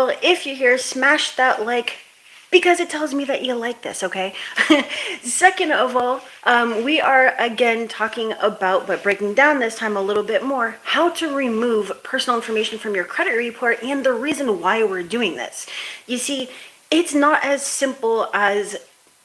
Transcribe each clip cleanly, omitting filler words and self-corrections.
all, if you're here, smash that like because it tells me that you like this, okay? Second of all, we are again talking about, but breaking down this time a little bit more, how to remove personal information from your credit report and the reason why we're doing this. You see, it's not as simple as,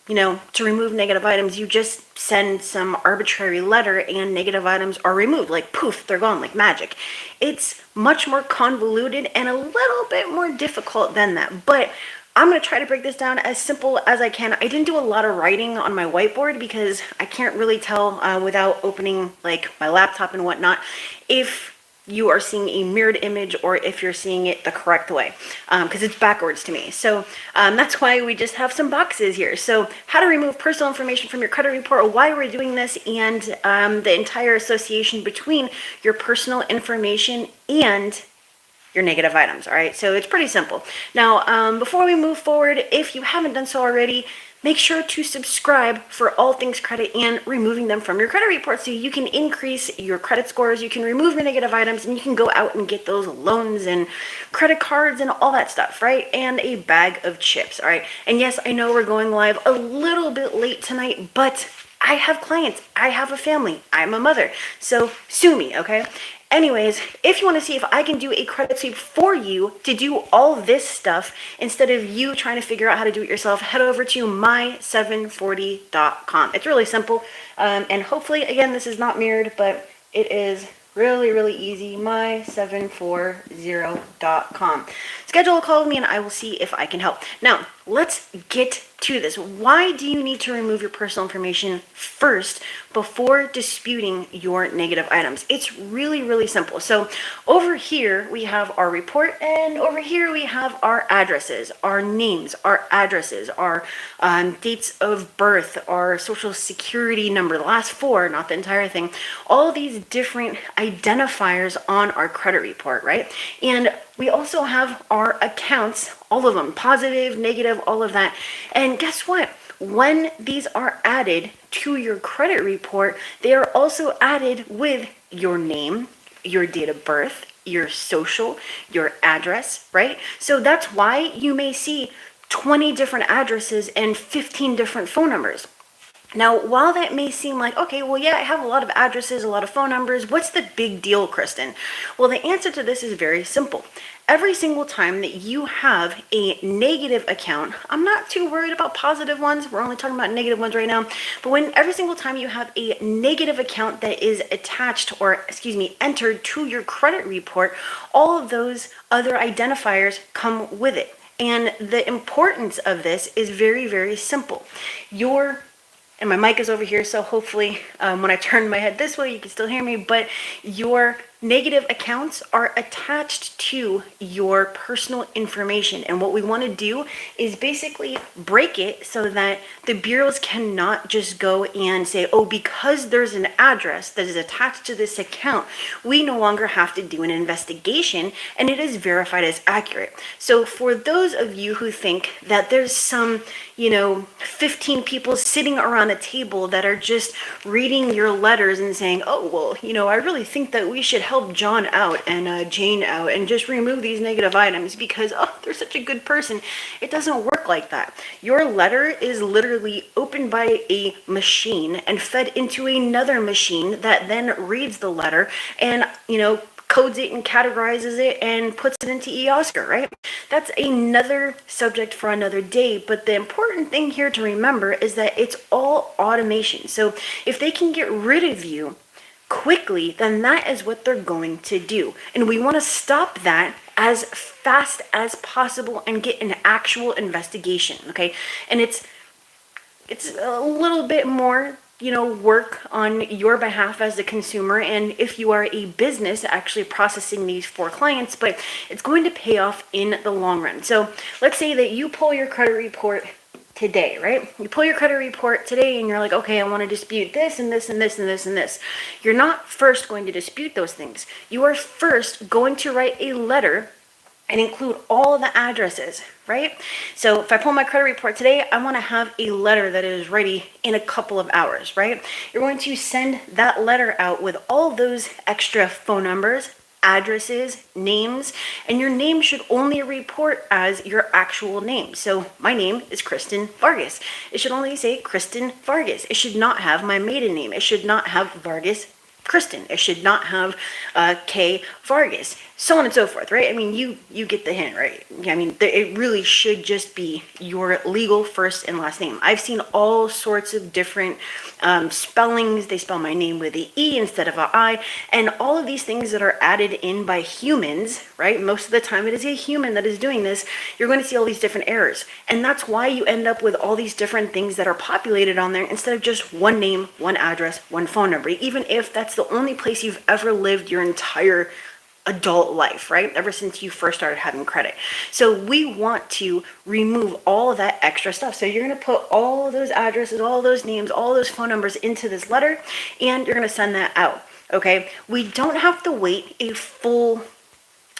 to remove negative items, you just send some arbitrary letter and negative items are removed. Like poof, they're gone like magic. It's much more convoluted and a little bit more difficult than that. But I'm going to try to break this down as simple as I can. I didn't do a lot of writing on my whiteboard because I can't really tell without opening like my laptop and whatnot if you are seeing a mirrored image or if you're seeing it the correct way, because it's backwards to me. So that's why we just have some boxes here. So how to remove personal information from your credit report, why we're doing this, and the entire association between your personal information and your negative items. All right, so it's pretty simple. Now, before we move forward, if you haven't done so already, make sure to subscribe for all things credit and removing them from your credit report so you can increase your credit scores, you can remove your negative items, and you can go out and get those loans and credit cards and all that stuff, right? And a bag of chips, all right? And yes, I know we're going live a little bit late tonight, but I have clients, I have a family, I'm a mother, so sue me, okay? Anyways, if you want to see if I can do a credit sweep for you to do all this stuff instead of you trying to figure out how to do it yourself, head over to my740.com. It's really simple, and hopefully, again, this is not mirrored, but it is really, really easy, my740.com. Schedule a call with me and I will see if I can help. Now, let's get to this. Why do you need to remove your personal information first before disputing your negative items? It's really, really simple. So over here, we have our report, and over here we have our addresses, our names, our addresses, our dates of birth, our social security number, the last four, not the entire thing, all these different identifiers on our credit report, right? And we also have our accounts, all of them, positive, negative, all of that. And guess what? When these are added to your credit report, they are also added with your name, your date of birth, your social, your address, right? So that's why you may see 20 different addresses and 15 different phone numbers. Now, while that may seem like, okay, well, yeah, I have a lot of addresses, a lot of phone numbers. What's the big deal, Kristen? Well, the answer to this is very simple. Every single time that you have a negative account, I'm not too worried about positive ones. We're only talking about negative ones right now. But when every single time you have a negative account that is attached or, entered to your credit report, all of those other identifiers come with it. And the importance of this is very, very simple. And my mic is over here, so hopefully when I turn my head this way, you can still hear me, but your negative accounts are attached to your personal information. And what we want to do is basically break it so that the bureaus cannot just go and say, oh, because there's an address that is attached to this account, we no longer have to do an investigation and it is verified as accurate. So for those of you who think that there's some 15 people sitting around a table that are just reading your letters and saying, oh, well, I really think that we should help John out and Jane out and just remove these negative items because, oh, they're such a good person. It doesn't work like that. Your letter is literally opened by a machine and fed into another machine that then reads the letter and, codes it and categorizes it and puts it into eOscar, right? That's another subject for another day, but the important thing here to remember is that it's all automation. So if they can get rid of you quickly, then that is what they're going to do. And we want to stop that as fast as possible and get an actual investigation, okay? And it's a little bit more work on your behalf as a consumer, and if you are a business actually processing these for clients, but it's going to pay off in the long run. So let's say that you pull your credit report today, right? You pull your credit report today and you're like, okay, I want to dispute this and this and this and this and this. You're not first going to dispute those things. You are first going to write a letter and include all the addresses, right? So if I pull my credit report today, I want to have a letter that is ready in a couple of hours, right? You're going to send that letter out with all those extra phone numbers, addresses, names, and your name should only report as your actual name. So my name is Kristen Vargas. It should only say Kristen Vargas. It should not have my maiden name. It should not have Vargas Kristen. It should not have K Vargas, so on and so forth, right? I mean, you get the hint, right? I mean, it really should just be your legal first and last name. I've seen all sorts of different spellings. They spell my name with an E instead of an I, and all of these things that are added in by humans, right? Most of the time it is a human that is doing this. You're going to see all these different errors, and that's why you end up with all these different things that are populated on there instead of just one name, one address, one phone number, even if that's the only place you've ever lived your entire adult life, right? Ever since you first started having credit. So we want to remove all of that extra stuff. So you're going to put all those addresses, all those names, all those phone numbers into this letter, and you're going to send that out. Okay. We don't have to wait a full,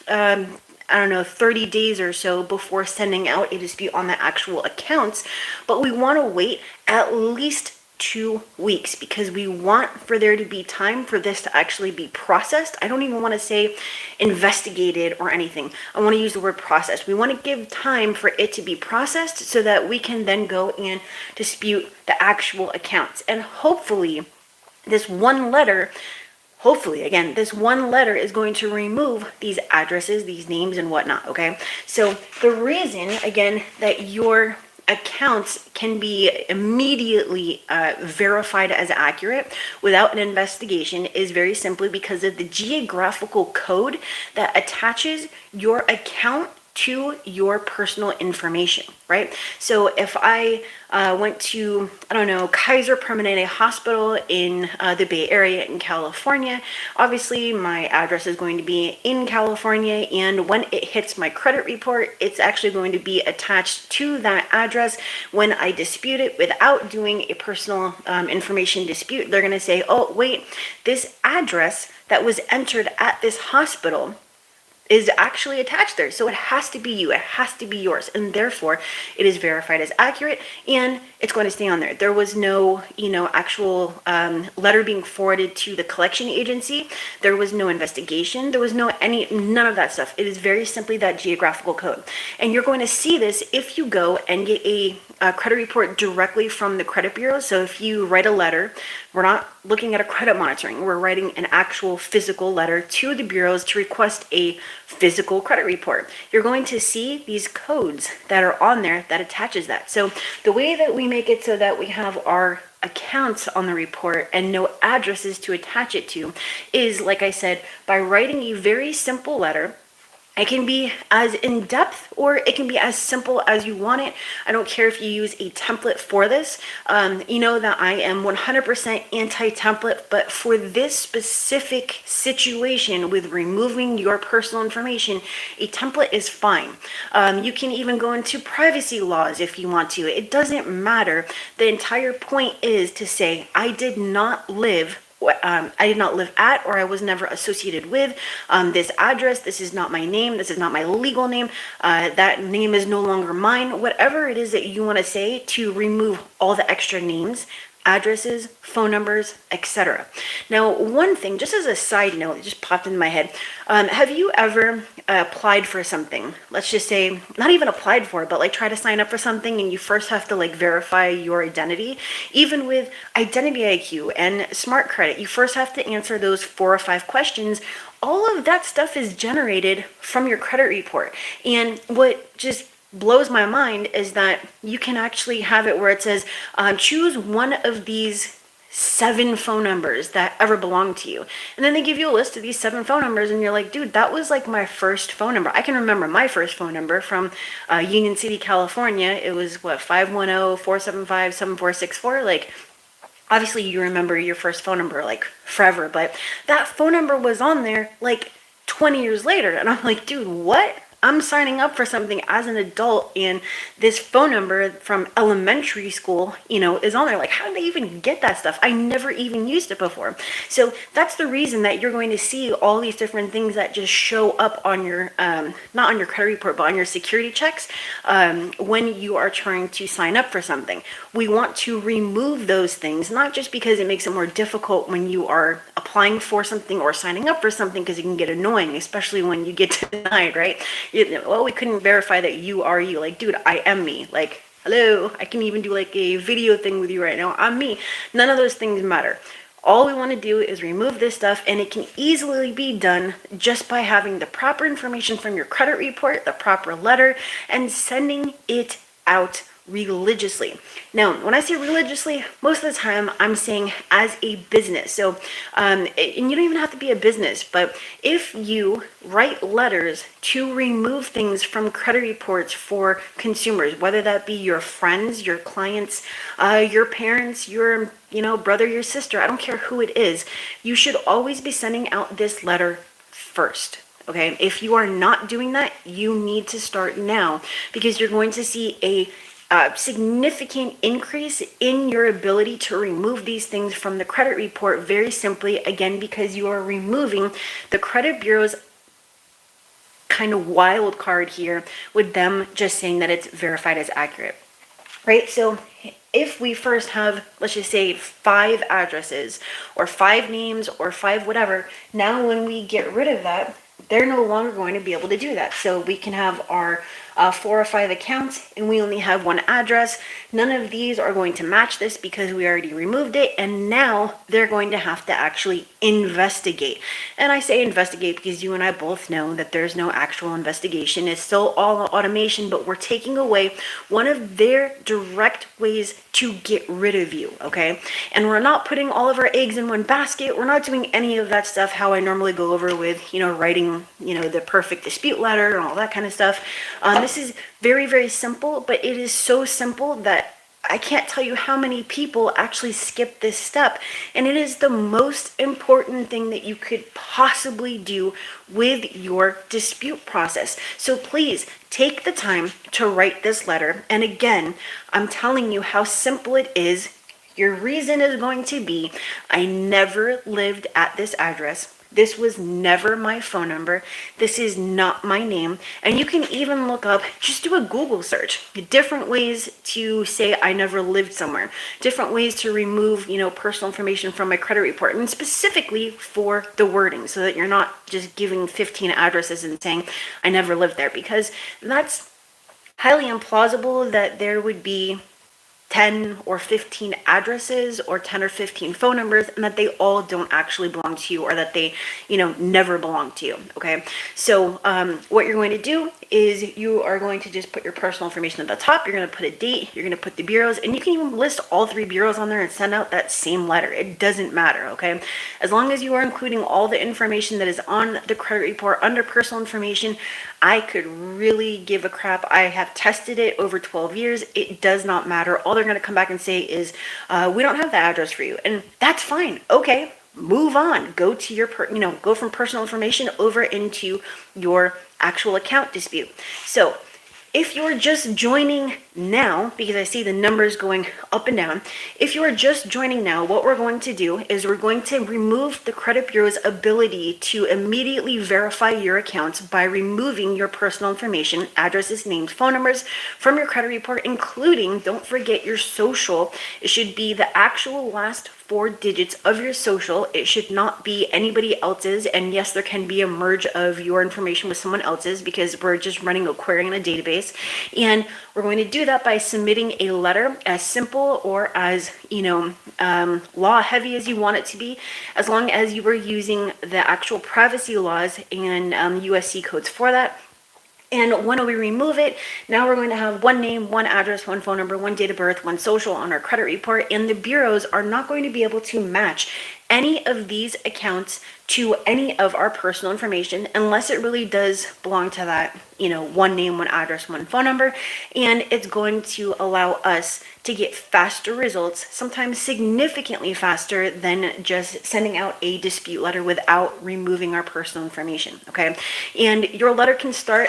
30 days or so before sending out a dispute on the actual accounts, but we want to wait at least 2 weeks because we want for there to be time for this to actually be processed. I don't even want to say investigated or anything. I want to use the word processed. We want to give time for it to be processed so that we can then go and dispute the actual accounts. And hopefully this one letter is going to remove these addresses, these names, and whatnot, okay? So the reason, again, that your accounts can be immediately verified as accurate without an investigation is very simply because of the geographical code that attaches your account to your personal information, right? So if I went to, Kaiser Permanente Hospital in the Bay Area in California, obviously my address is going to be in California, and when it hits my credit report, it's actually going to be attached to that address. When I dispute it without doing a personal information dispute, they're going to say, oh, wait, this address that was entered at this hospital is actually attached there. So it has to be you. It has to be yours. And therefore, it is verified as accurate and it's going to stay on there. There was no, actual letter being forwarded to the collection agency. There was no investigation. There was none of that stuff. It is very simply that geographical code. And you're going to see this if you go and get a credit report directly from the credit bureau. So if you write a letter, we're not looking at a credit monitoring. We're writing an actual physical letter to the bureaus to request a physical credit report. You're going to see these codes that are on there that attaches that. So the way that we make it so that we have our accounts on the report and no addresses to attach it to is, like I said, by writing a very simple letter. It can be as in-depth or it can be as simple as you want it. I don't care if you use a template for this. You know that I am 100% anti-template, but for this specific situation with removing your personal information, a template is fine. You can even go into privacy laws if you want to. It doesn't matter. The entire point is to say, I did not live at, or I was never associated with this address. This is not my name. This is not my legal name. That name is no longer mine. Whatever it is that you want to say to remove all the extra names, addresses, phone numbers, etc. Now, one thing, just as a side note, it just popped into my head. Have you ever applied for something? Let's just say, not even applied for, but like try to sign up for something and you first have to like verify your identity. Even with Identity IQ and Smart Credit, you first have to answer those 4 or 5 questions. All of that stuff is generated from your credit report. And what just blows my mind is that you can actually have it where it says choose one of these 7 phone numbers that ever belong to you, and then they give you a list of these 7 phone numbers and you're like, dude, that was like my first phone number. I can remember my first phone number from Union City, California. It was 510-475-7464. Like, obviously you remember your first phone number like forever, but that phone number was on there like 20 years later, and I'm like, dude, what? I'm signing up for something as an adult and this phone number from elementary school, is on there. Like, how did they even get that stuff? I never even used it before. So that's the reason that you're going to see all these different things that just show up on your, not on your credit report, but on your security checks when you are trying to sign up for something. We want to remove those things, not just because it makes it more difficult when you are applying for something or signing up for something, because it can get annoying, especially when you get denied, right? Well, we couldn't verify that you are you. Like, dude, I am me. Like, hello, I can even do like a video thing with you right now. I'm me. None of those things matter. All we want to do is remove this stuff, and it can easily be done just by having the proper information from your credit report, the proper letter, and sending it out religiously. Now, when I say religiously, most of the time I'm saying as a business. So, and you don't even have to be a business, but if you write letters to remove things from credit reports for consumers, whether that be your friends, your clients, your parents, your brother, your sister, I don't care who it is, you should always be sending out this letter first. Okay, if you are not doing that, you need to start now, because you're going to see a significant increase in your ability to remove these things from the credit report, very simply, again, because you are removing the credit bureau's kind of wild card here with them just saying that it's verified as accurate, right? So if we first have, let's just say, 5 addresses or 5 names or 5 whatever, now when we get rid of that, they're no longer going to be able to do that. So we can have our 4 or 5 accounts and we only have 1 address. None of these are going to match this because we already removed it, and now they're going to have to actually investigate. And I say investigate because you and I both know that there's no actual investigation. It's still all automation, but we're taking away one of their direct ways to get rid of you, okay? And we're not putting all of our eggs in one basket. We're not doing any of that stuff how I normally go over with, writing, the perfect dispute letter and all that kind of stuff. This is very, very simple, but it is so simple that I can't tell you how many people actually skip this step. And it is the most important thing that you could possibly do with your dispute process. So please take the time to write this letter. And again, I'm telling you how simple it is. Your reason is going to be, I never lived at this address. This was never my phone number. This is not my name. And you can even look up, just do a Google search, different ways to say I never lived somewhere, different ways to remove, personal information from my credit report, and specifically for the wording, so that you're not just giving 15 addresses and saying I never lived there, because that's highly implausible that there would be 10 or 15 addresses or 10 or 15 phone numbers, and that they all don't actually belong to you, or that they, never belong to you, okay? So what you're going to do is you are going to just put your personal information at the top. You're going to put a date, you're going to put the bureaus, and you can even list all 3 bureaus on there and send out that same letter. It doesn't matter, okay? As long as you are including all the information that is on the credit report under personal information, I could really give a crap. I have tested it over 12 years. It does not matter. All they're going to come back and say is, we don't have the address for you. And that's fine. Okay, move on. Go to your, go from personal information over into your actual account dispute. So if you're just joining now, because I see the numbers going up and down, if you're just joining now, what we're going to do is we're going to remove the credit bureau's ability to immediately verify your accounts by removing your personal information, addresses, names, phone numbers from your credit report, including, don't forget, your social. It should be the actual last 4 digits of your social. It should not be anybody else's. And yes, there can be a merge of your information with someone else's, because we're just running a query in a database. And we're going to do that by submitting a letter, as simple or as law heavy as you want it to be, as long as you were using the actual privacy laws and USC codes for that. And when we remove it, now we're going to have 1 name, 1 address, 1 phone number, 1 date of birth, 1 social on our credit report, and the bureaus are not going to be able to match any of these accounts to any of our personal information unless it really does belong to that, one name, one address, one phone number. And it's going to allow us to get faster results, sometimes significantly faster than just sending out a dispute letter without removing our personal information. Okay. And your letter can start,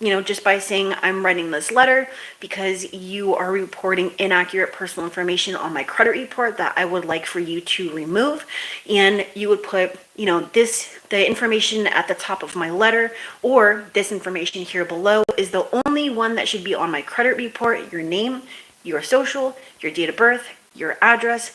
just by saying, I'm writing this letter because you are reporting inaccurate personal information on my credit report that I would like for you to remove. And you would put, the information at the top of my letter, or this information here below is the only one that should be on my credit report: your name, your social, your date of birth, your address.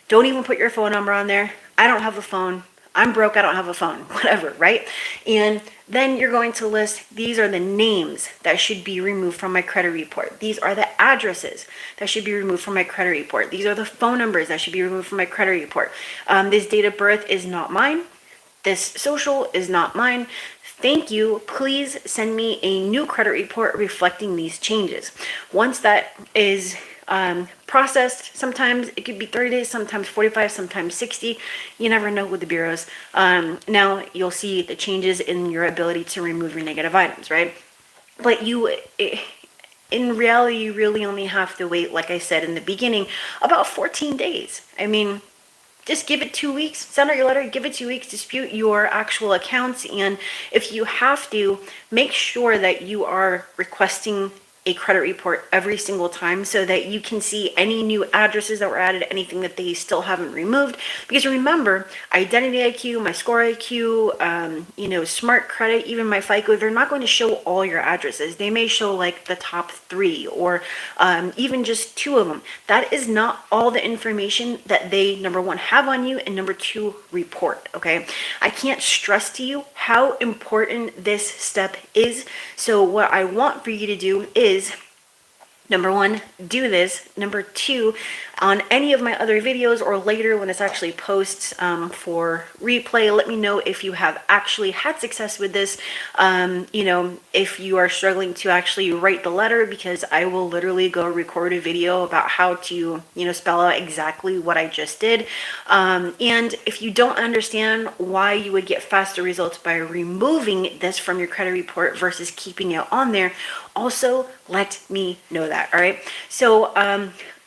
Don't even put your phone number on there. I don't have a phone. I'm broke. I don't have a phone. Whatever, right? And then you're going to list, these are the names that should be removed from my credit report. These are the addresses that should be removed from my credit report. These are the phone numbers that should be removed from my credit report. This date of birth is not mine. This social is not mine. Thank you. Please send me a new credit report reflecting these changes. Once that is processed, sometimes it could be 30 days, sometimes 45, sometimes 60. You never know with the bureaus. Now you'll see the changes in your ability to remove your negative items, right? But in reality, you really only have to wait, like I said in the beginning, about 14 days. I mean, just give it 2 weeks, send out your letter, give it 2 weeks, dispute your actual accounts. And if you have to, make sure that you are requesting a credit report every single time so that you can see any new addresses that were added, anything that they still haven't removed. Because remember, Identity IQ, my Score IQ, Smart Credit, even my FICO, they're not going to show all your addresses. They may show like the top 3 or even just 2 of them. That is not all the information that they, number 1, have on you, and number 2, report. Okay, I can't stress to you how important this step is. So what I want for you to do is, number 1, do this. Number 2, on any of my other videos or later when this actually posts for replay, let me know if you have actually had success with this. If you are struggling to actually write the letter, because I will literally go record a video about how to, spell out exactly what I just did. And if you don't understand why you would get faster results by removing this from your credit report versus keeping it on there, also let me know that. All right. So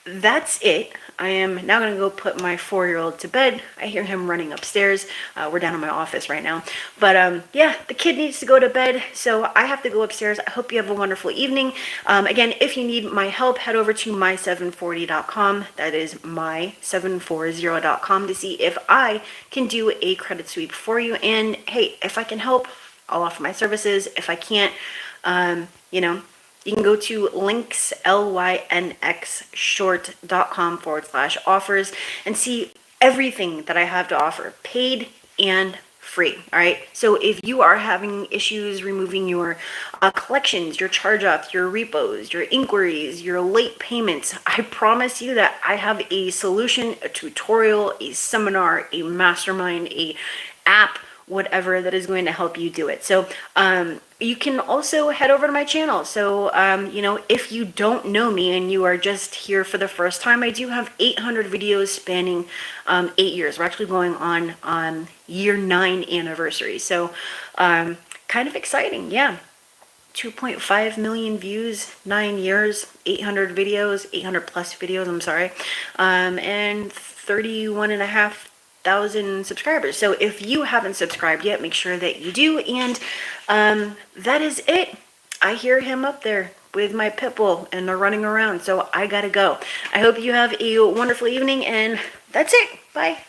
that's it. I am now going to go put my 4-year-old to bed. I hear him running upstairs. We're down in my office right now. But yeah, the kid needs to go to bed, so I have to go upstairs. I hope you have a wonderful evening. Again, if you need my help, head over to my740.com. That is my740.com to see if I can do a credit sweep for you. And hey, if I can help, I'll offer my services. If I can't, you can go to lynxshort.com/offers and see everything that I have to offer, paid and free. All right. So if you are having issues removing your collections, your charge-offs, your repos, your inquiries, your late payments, I promise you that I have a solution, a tutorial, a seminar, a mastermind, a app, whatever that is going to help you do it. So you can also head over to my channel. So if you don't know me and you are just here for the first time, I do have 800 videos spanning 8 years. We're actually going on year 9 anniversary. So kind of exciting. Yeah. 2.5 million views, 9 years, 800 videos, 800 plus videos, I'm sorry, and 31,500 subscribers. So if you haven't subscribed yet, make sure that you do. And that is it. I hear him up there with my pit bull and they're running around, so I gotta go. I hope you have a wonderful evening, and that's it. Bye.